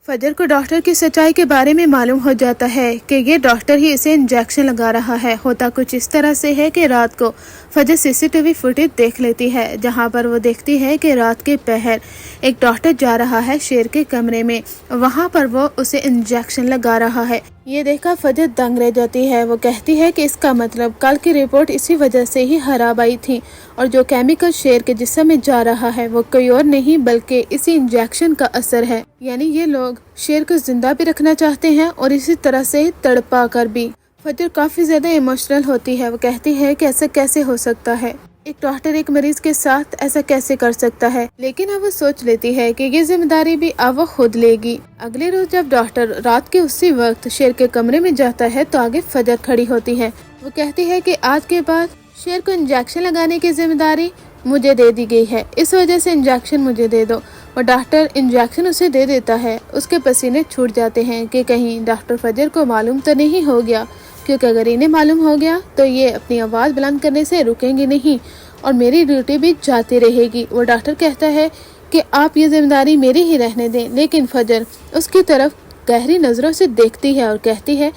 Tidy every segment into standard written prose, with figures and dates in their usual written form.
फजर को डॉक्टर की सच्चाई के बारे में मालूम हो जाता है कि ये डॉक्टर ही इसे इंजेक्शन लगा रहा है। होता कुछ इस तरह से है कि रात को फजर सीसीटीवी फुटेज देख लेती है, जहां पर वो देखती है कि रात के पहर एक डॉक्टर जा रहा है शेर के कमरे में। वहां पर वो उसे इंजेक्शन लगा रहा है। ये देखकर फजर दंग रह जाती है। वो कहती है कि इसका मतलब कल की रिपोर्ट इसी वजह से ही खराब आई थी, और जो केमिकल शेर के जिस्म में जा रहा है वो कोई और नहीं बल्कि इसी इंजेक्शन का असर है। यानी ये लोग शेर को जिंदा भी रखना चाहते हैं और इसी तरह से तड़पा कर भी। फजर काफी ज्यादा इमोशनल होती है। वो कहती है कि ऐसा कैसे हो सकता है, एक डॉक्टर एक मरीज के साथ ऐसा कैसे कर सकता है। लेकिन अब वो सोच लेती है कि ये जिम्मेदारी भी अब वो खुद लेगी। अगले रोज जब डॉक्टर रात के उसी वक्त शेर के कमरे में जाता है तो आगे फजर खड़ी होती है। वो कहती है कि आज के बाद शेर को इंजेक्शन लगाने की जिम्मेदारी मुझे दे दी गई है, इस वजह से इंजेक्शन मुझे दे दो। और डॉक्टर इंजेक्शन उसे दे देता है। उसके पसीने छूट जाते हैं कि कहीं डॉक्टर फजर को मालूम तो नहीं हो गया, क्योंकि अगर इन्हें मालूम हो गया तो ये अपनी आवाज़ बुलंद करने से रुकेंगे नहीं और मेरी ड्यूटी भी जाती रहेगी। वो डॉक्टर कहता है कि आप ये जिम्मेदारी मेरी ही रहने दें, लेकिन फजर उसकी तरफ गहरी नज़रों से देखती है और कहती है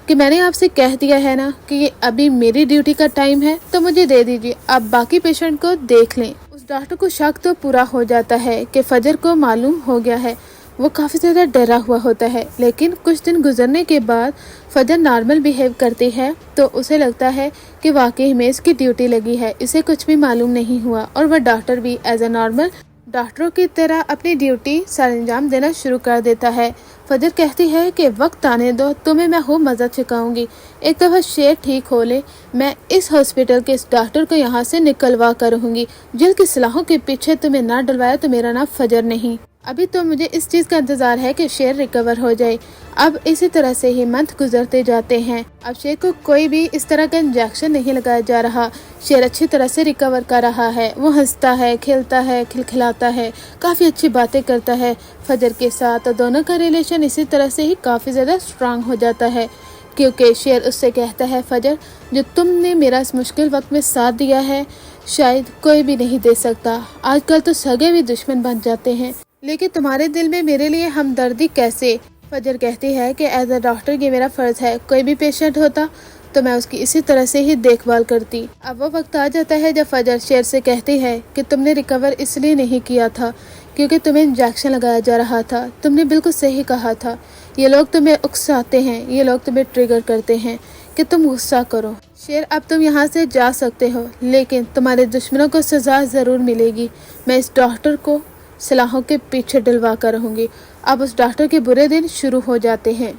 कि मैंने आपसे कह दिया है ना कि ये अभी मेरी ड्यूटी का टाइम है, तो मुझे दे दीजिए, आप बाकी पेशेंट को देख लें। उस डॉक्टर को शक तो पूरा हो जाता है कि फजर को मालूम हो गया है। वो काफ़ी ज़्यादा डरा हुआ होता है, लेकिन कुछ दिन गुजरने के बाद फजर नॉर्मल बिहेव करती है तो उसे लगता है कि वाकई में इसकी ड्यूटी लगी है, इसे कुछ भी मालूम नहीं हुआ। और वह डॉक्टर भी एज ए नॉर्मल डॉक्टरों की तरह अपनी ड्यूटी सरंजाम देना शुरू कर देता है। फजर कहती है कि वक्त आने दो, तुम्हें मैं खूब मज़ा चुकाऊंगी। एक दफ़ा शेर ठीक हो ले, मैं इस हॉस्पिटल के इस डॉक्टर को यहाँ से निकलवा कर रहूँगी। जिनकी सलाहों के पीछे तुम्हें ना डलवाया तो मेरा नाम फजर नहीं। अभी तो मुझे इस चीज़ का इंतज़ार है कि शेर रिकवर हो जाए। अब इसी तरह से ही मंथ गुजरते जाते हैं। अब शेर को कोई भी इस तरह का इंजेक्शन नहीं लगाया जा रहा। शेर अच्छी तरह से रिकवर कर रहा है। वो हंसता है, खेलता है, खिलखिलाता है, काफ़ी अच्छी बातें करता है फजर के साथ। और दोनों का रिलेशन इसी तरह से ही काफ़ी ज़्यादा स्ट्रांग हो जाता है, क्योंकि शेर उससे कहता है, फजर जो तुमने मेरा इस मुश्किल वक्त में साथ दिया है शायद कोई भी नहीं दे सकता। आजकल तो सगे भी दुश्मन बन जाते हैं, लेकिन तुम्हारे दिल में मेरे लिए हमदर्दी कैसे। फजर कहती है कि एज अ डॉक्टर ये मेरा फ़र्ज़ है, कोई भी पेशेंट होता तो मैं उसकी इसी तरह से ही देखभाल करती। अब वो वक्त आ जाता है जब फजर शेर से कहती है कि तुमने रिकवर इसलिए नहीं किया था क्योंकि तुम्हें इंजेक्शन लगाया जा रहा था। तुमने बिल्कुल सही कहा था, ये लोग तुम्हें उकसाते हैं, ये लोग तुम्हें ट्रिगर करते हैं कि तुम गुस्सा करो। शेर अब तुम यहाँ से जा सकते हो, लेकिन तुम्हारे दुश्मनों को सज़ा ज़रूर मिलेगी। मैं इस डॉक्टर को सलाहों के पीछे डलवा कर रहूँगी। अब उस डॉक्टर के बुरे दिन शुरू हो जाते हैं।